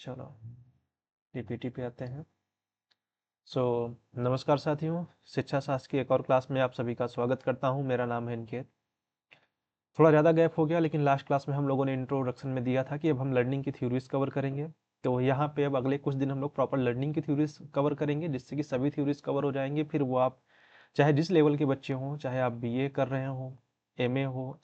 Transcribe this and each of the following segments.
चलो पीपीटी पे आते हैं। नमस्कार साथियों, शिक्षा शास्त्र की एक और क्लास में आप सभी का स्वागत करता हूं। मेरा नाम है अनिकेत। थोड़ा ज़्यादा गैप हो गया, लेकिन लास्ट क्लास में हम लोगों ने इंट्रोडक्शन में दिया था कि अब हम लर्निंग की थ्योरीज कवर करेंगे। तो यहाँ पे अब अगले कुछ दिन हम लोग प्रॉपर लर्निंग की थ्योरीज कवर करेंगे, जिससे कि सभी थ्योरीज कवर हो जाएंगे। फिर वो आप चाहे जिस लेवल के बच्चे हों, चाहे आप बीए कर रहे हों, एमए हो,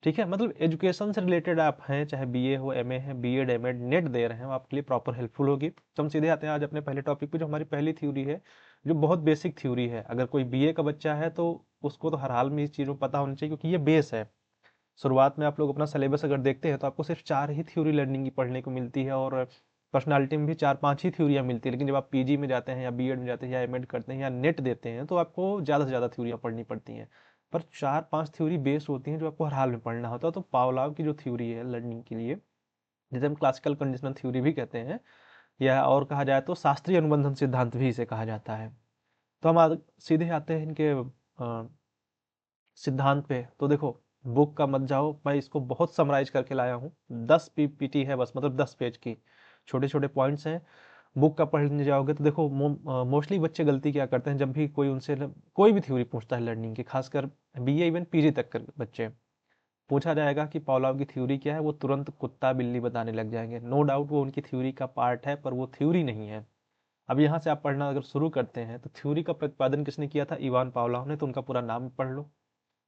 ठीक है, मतलब एजुकेशन से रिलेटेड आप हैं, चाहे बीए हो, एमए है, बीएड, एमएड, नेट दे रहे हैं, वो आपके लिए प्रॉपर हेल्पफुल होगी। तो हम सीधे आते हैं आज अपने पहले टॉपिक पे, जो हमारी पहली थ्योरी है, जो बहुत बेसिक थ्योरी है। अगर कोई बीए का बच्चा है तो उसको तो हर हाल में इस चीज़ों को पता होना चाहिए, क्योंकि ये बेस है। शुरुआत में आप लोग अपना सिलेबस अगर देखते हैं तो आपको सिर्फ 4 ही थ्योरी लर्निंग की पढ़ने को मिलती है, और पर्सनालिटी में भी 4-5 ही थ्योरियाँ मिलती है। लेकिन जब आप पीजी में जाते हैं या बीएड में जाते हैं या एमएड करते हैं या नेट देते हैं, तो आपको ज़्यादा से ज़्यादा थ्योरियाँ पढ़नी पड़ती हैं। पर 4-5 थ्योरी बेस होती हैं जो आपको हर हाल में पढ़ना होता है। तो पावलोव की जो थ्योरी है लर्निंग के लिए, जिसे हम क्लासिकल कंडीशनल थ्योरी भी कहते हैं, या और कहा जाए तो शास्त्रीय अनुबंधन सिद्धांत भी इसे कहा जाता है। तो हम सीधे आते हैं इनके सिद्धांत पे। तो देखो, बुक का मत जाओ, मैं इसको बहुत समराइज करके लाया हूँ। 10 पीपीटी है बस, मतलब 10 पेज की छोटे छोटे पॉइंट्स हैं। बुक का पढ़ने जाओगे तो देखो, मोस्टली बच्चे गलती क्या करते हैं, जब भी कोई उनसे कोई भी थ्योरी पूछता है लर्निंग की, खासकर बीए इवन पीजी तक के बच्चे, पूछा जाएगा कि पावलोव की थ्योरी क्या है, वो तुरंत कुत्ता बिल्ली बताने लग जाएंगे। नो डाउट वो उनकी थ्योरी का पार्ट है, पर वो थ्योरी नहीं है। अब यहाँ से आप पढ़ना अगर शुरू करते हैं, तो थ्योरी का प्रतिपादन किसने किया था? इवान पावलोव ने। तो उनका पूरा नाम पढ़ लो,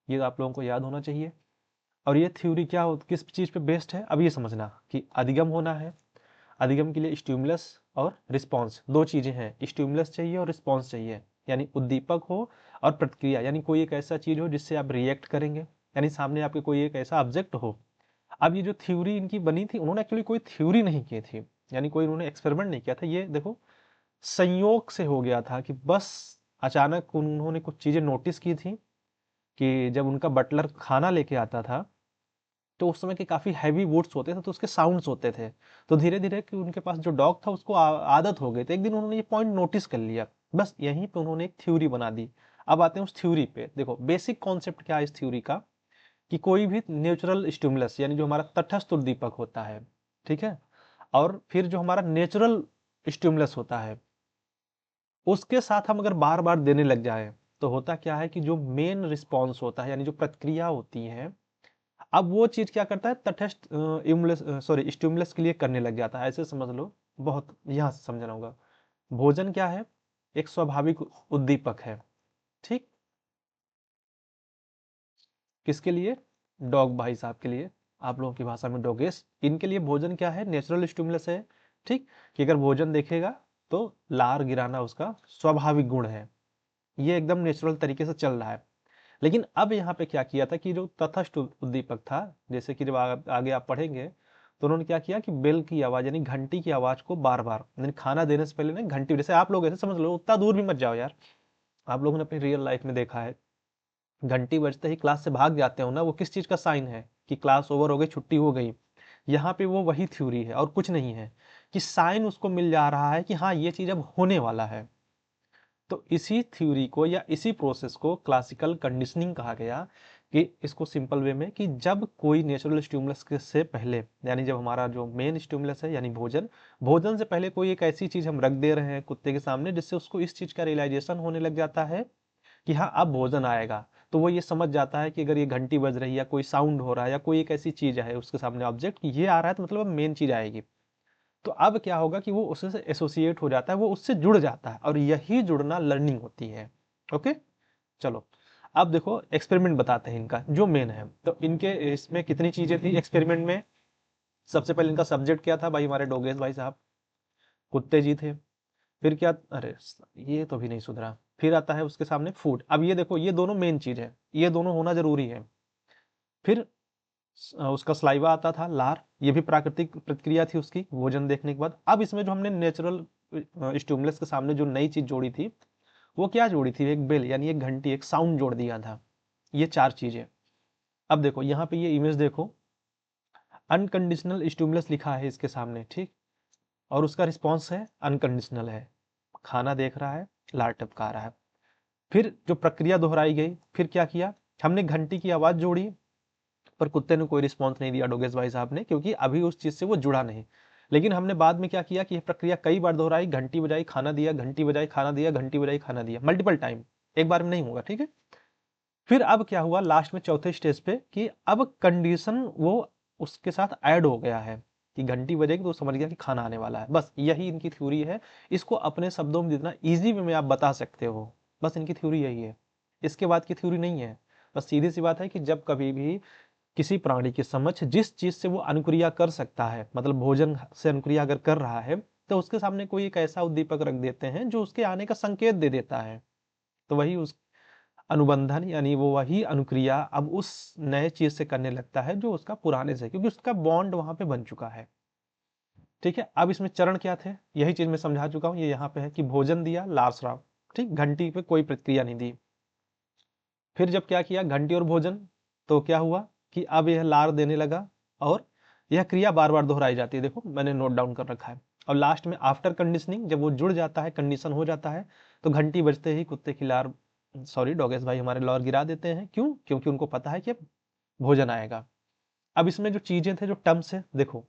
ये आप लोगों को याद होना चाहिए। और ये थ्योरी क्या हो, किस चीज़ पे बेस्ड है, अब ये समझना कि अधिगम होना है। अधिगम के लिए स्टिमुलस और रिस्पॉन्स, दो चीज़ें हैं। स्टिमुलस चाहिए और रिस्पॉन्स चाहिए, यानी उद्दीपक हो और प्रतिक्रिया, यानी कोई एक ऐसा चीज़ हो जिससे आप रिएक्ट करेंगे, यानी सामने आपके कोई एक ऐसा ऑब्जेक्ट हो। अब ये जो थ्योरी इनकी बनी थी, उन्होंने एक्चुअली कोई थ्योरी नहीं की थी, यानी कोई उन्होंने एक्सपेरिमेंट नहीं किया था। ये देखो, संयोग से हो गया था कि बस अचानक उन्होंने कुछ चीज़ें नोटिस की थी कि जब उनका बटलर खाना लेके आता था, तो उस समय के काफ़ी हैवी वुड्स होते थे, तो उसके साउंड्स होते थे। तो धीरे-धीरे कि उनके पास जो डॉग था उसको आदत हो गई। तो एक दिन उन्होंने ये पॉइंट नोटिस कर लिया। बस यहीं पे उन्होंने एक थ्योरी बना दी। अब आते हैं उस थ्योरी पे। देखो, बेसिक कॉन्सेप्ट क्या है इस थ्योरी का, कि कोई भी नेचुरल स्टिमुलस, यानी जो हमारा तटस्थ उद्दीपक होता है, ठीक है, और फिर जो हमारा नेचुरल स्टिमुलस होता है, उसके साथ हम अगर बार-बार देने लग जाएँ, तो होता क्या है कि जो मेन रिस्पॉन्स होता है, यानी जो प्रतिक्रिया होती है, अब वो चीज़ क्या करता है, तटस्थ स्टिमुलस के लिए करने लग जाता है। ऐसे समझ लो, बहुत यहाँ से समझना होगा। भोजन क्या है? एक स्वाभाविक उद्दीपक है, ठीक? किसके लिए? डॉग भाई साहब के लिए, आप लोगों की भाषा में डॉगेस। इनके लिए भोजन क्या है? नेचुरल स्टिमुलस है, ठीक? कि अगर भोजन देखेगा तो लार गिराना उसका स्वाभाविक गुण है। ये एकदम नेचुरल तरीके से चल रहा है। लेकिन अब यहाँ पे क्या किया था कि जो तटस्थ उद्दीपक था, जैसे कि जब आगे आप पढ़ेंगे, तो उन्होंने क्या किया कि बेल की आवाज़, यानी घंटी की आवाज़ को बार बार, यानी खाना देने से पहले ना घंटी, जैसे आप लोग ऐसे समझ लो, उतना दूर भी मत जाओ यार। आप लोगों ने अपनी रियल लाइफ में देखा है, घंटी बजते ही क्लास से भाग जाते हो ना, वो किस चीज़ का साइन है? कि क्लास ओवर हो गई, छुट्टी हो गई। यहाँ पे वो वही थ्योरी है और कुछ नहीं है, कि साइन उसको मिल जा रहा है कि हाँ, ये चीज़ अब होने वाला है। तो इसी थ्योरी को या इसी प्रोसेस को क्लासिकल कंडीशनिंग कहा गया। कि इसको सिंपल वे में, कि जब कोई नेचुरल स्टिमुलस के से पहले, यानी जब हमारा जो मेन स्टिमुलस है यानी भोजन, भोजन से पहले कोई एक ऐसी चीज हम रख दे रहे हैं कुत्ते के सामने, जिससे उसको इस चीज का रियलाइजेशन होने लग जाता है कि हाँ, अब भोजन आएगा। तो वो ये समझ जाता है कि अगर ये घंटी बज रही है या कोई साउंड हो रहा है या कोई एक ऐसी चीज है उसके सामने ऑब्जेक्ट, ये आ रहा है, तो मतलब अब मेन चीज आएगी। तो अब क्या होगा कि वो उससे एसोसिएट हो जाता है, वो उससे जुड़ जाता है, और यही जुड़ना लर्निंग होती है। ओके, चलो अब देखो, एक्सपेरिमेंट बताते हैं इनका जो मेन है। तो इनके इसमें कितनी चीजें थी एक्सपेरिमेंट में? सबसे पहले इनका सब्जेक्ट क्या था भाई? हमारे डोगेश भाई साहब, कुत्ते जी थे। फिर क्या, अरे ये तो भी नहीं सुधरा। फिर आता है उसके सामने फूड। अब ये देखो, ये दोनों मेन चीज है, ये दोनों होना जरूरी है। फिर उसका सलाइवा आता था, लार, ये भी प्राकृतिक प्रतिक्रिया थी उसकी भोजन देखने के बाद। अब इसमें जो हमने नेचुरल स्टिमुलस के सामने जो नई चीज जोड़ी थी, वो क्या जोड़ी थी? एक बेल, यानी एक घंटी, एक साउंड जोड़ दिया था। ये 4 चीजें। अब देखो यहाँ पे ये इमेज देखो, अनकंडीशनल स्टिमुलस लिखा है इसके सामने, ठीक? और उसका रिस्पॉन्स है अनकंडीशनल है, खाना देख रहा है, लार टपका रहा है। फिर जो प्रक्रिया दोहराई गई, फिर क्या किया, हमने घंटी की आवाज जोड़ी, पर कुत्ते ने कोई रिस्पॉन्स नहीं दिया डोगेस भाई साहब ने, क्योंकि अभी उस चीज से वो जुड़ा नहीं। लेकिन हमने बाद में क्या किया कि यह प्रक्रिया कई बार दोहराई, घंटी बजाई, खाना दिया, घंटी बजाई, खाना दिया, घंटी बजाई, खाना दिया, मल्टीपल टाइम, एक बार में नहीं होगा, ठीक है। फिर अब क्या हुआ लास्ट में चौथे स्टेज पे कि अब कंडीशन वो उसके साथ ऐड हो गया है कि घंटी बजेगी तो समझ गया कि खाना आने वाला है। बस यही इनकी थ्योरी है। इसको अपने शब्दों में जितना इजी वे में आप बता सकते हो, बस इनकी थ्योरी यही है, इसके बाद की थ्योरी नहीं है। बस सीधी सी बात है कि जब कभी भी किसी प्राणी के समक्ष जिस चीज से वो अनुक्रिया कर सकता है, मतलब भोजन से अनुक्रिया अगर कर रहा है, तो उसके सामने कोई एक ऐसा उद्दीपक रख देते हैं जो उसके आने का संकेत दे देता है, तो वही उस अनुबंधन यानी वो वही अनुक्रिया अब उस नए चीज से करने लगता है जो उसका पुराने से, क्योंकि उसका बॉन्ड वहां पे बन चुका है। ठीक है, अब इसमें चरण क्या थे, यही चीज मैं समझा चुका हूँ। ये यहाँ पे है कि भोजन दिया, लार श्राव, ठीक, घंटी पे कोई प्रतिक्रिया नहीं दी। फिर जब क्या किया, घंटी और भोजन, तो क्या हुआ कि अब यह लार देने लगा और यह क्रिया बार बार दोहराई जाती है। देखो मैंने नोट डाउन कर रखा है। और लास्ट में आफ्टर कंडीशनिंग, जब वो जुड़ जाता है, कंडीशन हो जाता है, तो घंटी बजते ही कुत्ते की लार, सॉरी डॉगेश भाई हमारे लार गिरा देते हैं। क्यों? क्योंकि उनको पता है कि अब भोजन आएगा। अब इसमें जो चीजें थे, जो टर्म्स है, देखो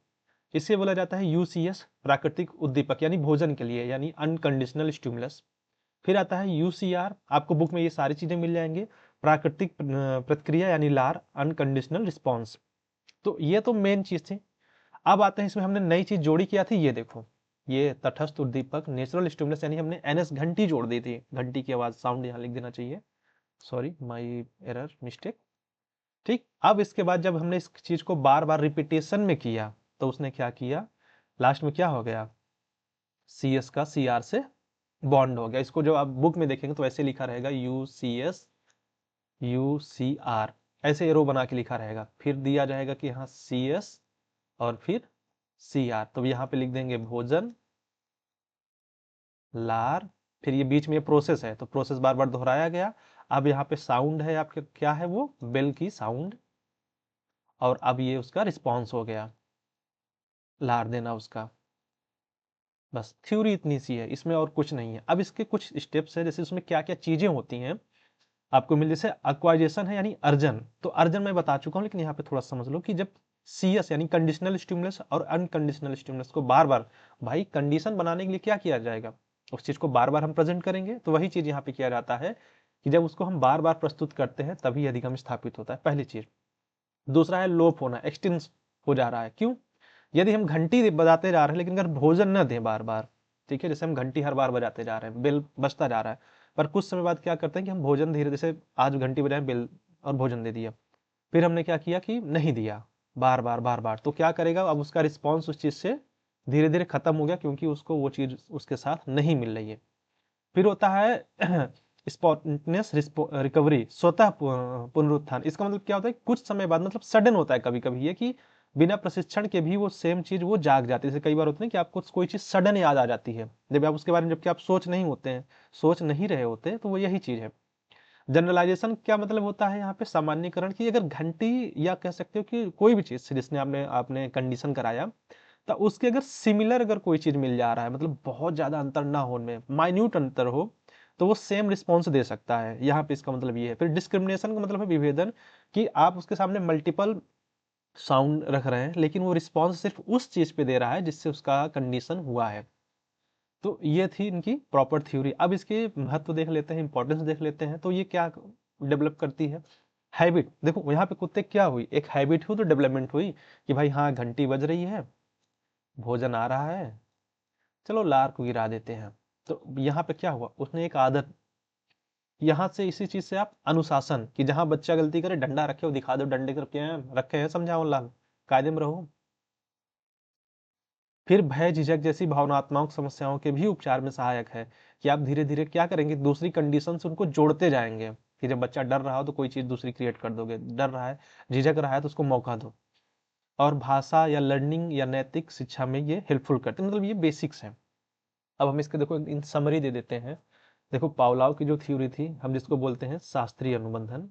इसे बोला जाता है यूसीएस, प्राकृतिक उद्दीपक यानी भोजन के लिए, यानी अनकंडीशनल स्टिमुलस। फिर आता है यूसीआर, आपको बुक में ये सारी चीजें मिल जाएंगे, प्राकृतिक प्रतिक्रिया यानी लार, अनकंडीशनल रिस्पॉन्स। तो ये तो मेन चीज थी। अब आते हैं इसमें हमने नई चीज जोड़ी किया थी, ये देखो, ये तटस्थ उद्दीपक नेचुरल स्टिमुलस, यानी हमने एनएस घंटी जोड़ दी थी, घंटी की आवाज साउंड यहाँ लिख देना चाहिए, सॉरी माय एरर मिस्टेक। ठीक, अब इसके बाद जब हमने इस चीज को बार बार रिपीटेशन में किया, तो उसने क्या किया, लास्ट में क्या हो गया, सी एस का सी आर से बॉन्ड हो गया। इसको जो आप बुक में देखेंगे तो ऐसे लिखा रहेगा U C S U C R, ऐसे एरो बना के लिखा रहेगा। फिर दिया जाएगा कि हाँ सी एस और फिर सी आर, तो यहाँ पे लिख देंगे भोजन, लार, फिर ये बीच में ये प्रोसेस है, तो प्रोसेस बार बार दोहराया गया। अब यहाँ पे साउंड है आपके, क्या है वो, बेल की साउंड, और अब ये उसका रिस्पॉन्स हो गया, लार देना उसका। बस थ्योरी इतनी सी है, इसमें और कुछ नहीं है। अब इसके कुछ स्टेप्स है, जैसे उसमें क्या क्या चीजें होती हैं आपको मिल, जैसे अक्वाइजेशन है यानी अर्जन, तो अर्जन मैं बता चुका हूँ, लेकिन यहाँ पे थोड़ा समझ लो कि जब सीएस यानी कंडीशनल स्टिमुलस और अनकंडीशनल स्टिमुलस को बार बार, भाई कंडीशन बनाने के लिए क्या किया जाएगा, उस चीज को बार बार हम प्रेजेंट करेंगे, तो वही चीज यहाँ पे किया जाता है कि जब उसको हम बार बार प्रस्तुत करते हैं तभी अधिगम स्थापित होता है, पहली चीज। दूसरा है लोप होना, एक्सटेंस हो जा रहा है। क्यों? यदि हम घंटी बजाते जा रहे हैं लेकिन अगर भोजन न दें बार बार, ठीक है, जैसे हम घंटी हर बार बजाते जा रहे हैं, बेल बजता जा रहा है, पर कुछ समय बाद क्या करते हैं कि हम भोजन धीरे, जैसे आज घंटी बजाए, बेल और भोजन दे दिया, फिर हमने क्या किया कि नहीं दिया, बार बार बार बार, तो क्या करेगा, अब उसका रिस्पॉन्स उस चीज से धीरे धीरे खत्म हो गया, क्योंकि उसको वो चीज उसके साथ नहीं मिल रही है। फिर होता है स्पॉन्टेनियस रिकवरी, स्वतः पुनरुत्थान। इसका मतलब क्या होता है, कुछ समय बाद, मतलब सडन होता है कभी कभी ये, कि बिना प्रशिक्षण के भी वो सेम चीज वो जाग जाती है। जैसे कई बार होता है कि आपको कोई चीज सडन याद आ जाती है, जब आप उसके बारे में, जबकि आप सोच नहीं होते हैं, सोच नहीं रहे होते, तो वो यही चीज है। जनरलाइजेशन क्या मतलब होता है यहाँ पे, सामान्यकरण की, अगर घंटी या कह सकते हो कि कोई भी चीज से जिसने आपने आपने कंडीशन कराया, तो उसके अगर सिमिलर अगर कोई चीज मिल जा रहा है, मतलब बहुत ज्यादा अंतर ना हो, उनमें माइन्यूट अंतर हो, तो वो सेम रिस्पॉन्स दे सकता है। यहाँ पे इसका मतलब ये है। फिर डिस्क्रिमिनेशन का मतलब है विभेदन, कि आप उसके सामने मल्टीपल साउंड रख रहे हैं लेकिन वो रिस्पॉन्स सिर्फ उस चीज पे दे रहा है जिससे उसका कंडीशन हुआ है। तो ये थी इनकी प्रॉपर थ्योरी। अब इसके महत्व देख लेते हैं, इंपॉर्टेंस देख लेते हैं। तो ये क्या डेवलप करती है, हैबिट। देखो यहाँ पे कुत्ते क्या हुई, एक हैबिट हुई, तो डेवलपमेंट हुई कि भाई हाँ घंटी बज रही है, भोजन आ रहा है, चलो लार को गिरा देते हैं। तो यहाँ पे क्या हुआ, उसने एक आदत, यहाँ से इसी चीज से आप अनुशासन, कि जहां बच्चा गलती करे डंडा रखे हो दिखा दो, डंडे रखे हैं समझाओ लाल, कायदे में रहो। फिर भय झिझक जैसी भावनात्मक समस्याओं के भी उपचार में सहायक है, कि आप धीरे धीरे क्या करेंगे, दूसरी कंडीशन से उनको जोड़ते जाएंगे, कि जब बच्चा डर रहा हो तो कोई चीज दूसरी क्रिएट कर दोगे, डर रहा है, झिझक रहा है, तो उसको मौका दो। और भाषा या लर्निंग या नैतिक शिक्षा में ये हेल्पफुल करते हैं, मतलब ये बेसिक्स है। अब हम इसके देखो इन समरी दे देते हैं। देखो पावलाव की जो थ्योरी थी, हम जिसको बोलते हैं शास्त्रीय अनुबंधन,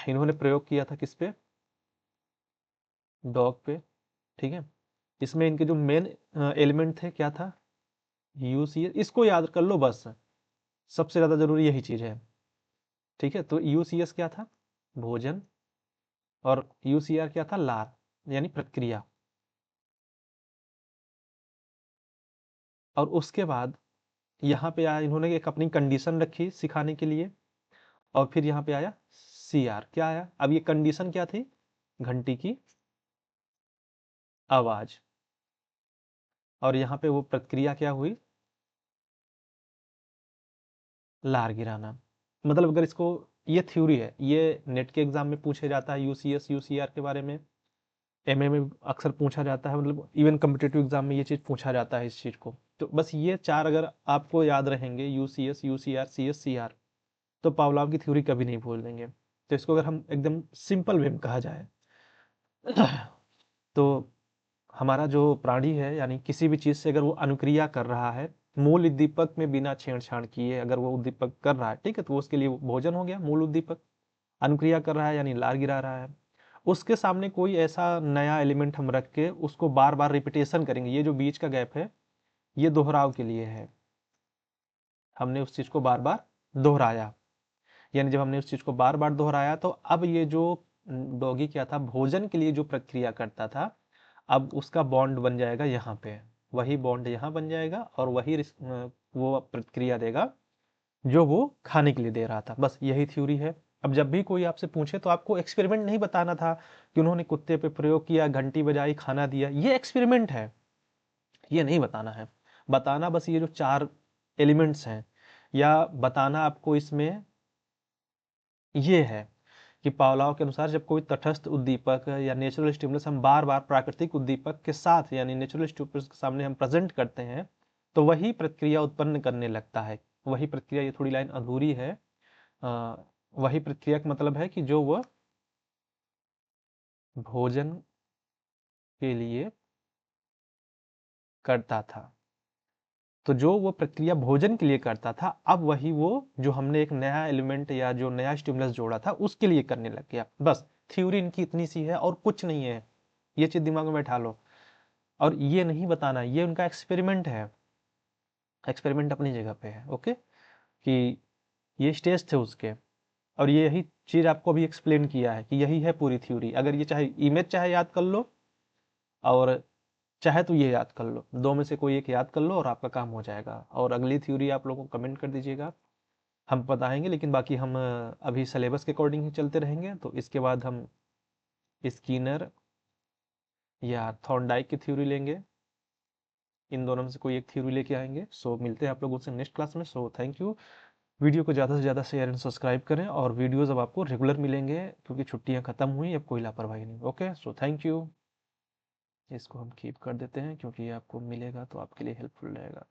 इन्होंने प्रयोग किया था किस पे, डॉग पे, ठीक है। इसमें इनके जो मेन एलिमेंट थे क्या था, यूसीएस, इसको याद कर लो बस, सबसे ज्यादा जरूरी यही चीज है। ठीक है, तो यूसीएस क्या था, भोजन, और यूसीआर क्या था, लार, यानी प्रक्रिया। और उसके बाद यहाँ पे आया, इन्होंने एक अपनी कंडीशन रखी सिखाने के लिए, और फिर यहाँ पे आया सीआर, क्या आया, अब ये कंडीशन क्या थी, घंटी की आवाज, और यहाँ पे वो प्रक्रिया क्या हुई, लार गिराना। मतलब अगर इसको, ये थ्योरी है, ये नेट के एग्जाम में पूछे जाता है, यूसीएस यूसीआर के बारे में, एमए में अक्सर पूछा जाता है, मतलब इवन कम्पिटेटिव एग्जाम में ये चीज पूछा जाता है इस चीज को। तो बस ये चार अगर आपको याद रहेंगे, यूसीएस यूसीआर सीएस सीआर, तो पावलोव की थ्योरी कभी नहीं भूल देंगे। तो इसको अगर हम एकदम सिंपल वे में कहा जाए तो हमारा जो प्राणी है, यानी किसी भी चीज से अगर वो अनुक्रिया कर रहा है, मूल उद्दीपक में बिना छेड़छाड़ किए अगर वो उद्दीपक कर रहा है, ठीक है, तो उसके लिए वो भोजन हो गया, मूल उद्दीपक। अनुक्रिया कर रहा है यानी लार गिरा रहा है। उसके सामने कोई ऐसा नया एलिमेंट हम रख के उसको बार बार रिपीटेशन करेंगे, ये जो बीच का गैप है ये दोहराव के लिए है, हमने उस चीज को बार बार दोहराया, यानी जब हमने उस चीज को बार बार दोहराया तो अब ये जो डॉगी क्या था, भोजन के लिए जो प्रक्रिया करता था, अब उसका बॉन्ड बन जाएगा यहाँ पे, वही बॉन्ड यहाँ बन जाएगा, और वही वो प्रक्रिया देगा जो वो खाने के लिए दे रहा था। बस यही थ्योरी है। अब जब भी कोई आपसे पूछे तो आपको एक्सपेरिमेंट नहीं बताना था कि उन्होंने कुत्ते पे प्रयोग किया, घंटी बजाई, खाना दिया, ये एक्सपेरिमेंट है, ये नहीं बताना है। बताना बस ये जो चार एलिमेंट्स हैं, या बताना आपको इसमें ये है कि पावलोव के अनुसार जब कोई तटस्थ उद्दीपक या नेचुरल स्टिमुलस हम बार बार प्राकृतिक उद्दीपक के साथ, यानी नेचुरल स्टिमुलस के सामने हम प्रेजेंट करते हैं, तो वही प्रक्रिया उत्पन्न करने लगता है। वही प्रक्रिया, ये थोड़ी लाइन अधूरी है, अ, वही प्रक्रिया का मतलब है कि जो वह भोजन के लिए करता था, तो जो वो प्रक्रिया भोजन के लिए करता था, अब वही वो जो हमने एक नया एलिमेंट या जो नया स्टिमुलस जोड़ा था उसके लिए करने लग गया। बस थ्योरी इनकी इतनी सी है और कुछ नहीं है, ये चीज दिमाग में बैठा लो। और ये नहीं बताना, ये उनका एक्सपेरिमेंट है, एक्सपेरिमेंट अपनी जगह पे है, ओके, कि ये स्टेज थे उसके, और ये यही चीज आपको भी एक्सप्लेन किया है कि यही है पूरी थ्योरी। अगर ये चाहे इमेज चाहे याद कर लो, और चाहे तो ये याद कर लो, दो में से कोई एक याद कर लो और आपका काम हो जाएगा। और अगली थ्योरी आप लोगों को कमेंट कर दीजिएगा, हम बताएंगे, लेकिन बाकी हम अभी सिलेबस के अकॉर्डिंग ही चलते रहेंगे। तो इसके बाद हम स्किनर या थॉर्नडाइक की थ्योरी लेंगे, इन दोनों में से कोई एक थ्योरी लेके आएंगे। सो मिलते हैं आप लोगों से नेक्स्ट क्लास में। So thank you. वीडियो को ज़्यादा से ज़्यादा शेयर एंड सब्सक्राइब करें, और वीडियोज़ अब आपको रेगुलर मिलेंगे क्योंकि छुट्टियां खत्म हुई, अब कोई लापरवाही नहीं। Okay, so thank you. इसको हम कीप कर देते हैं क्योंकि ये आपको मिलेगा तो आपके लिए हेल्पफुल रहेगा।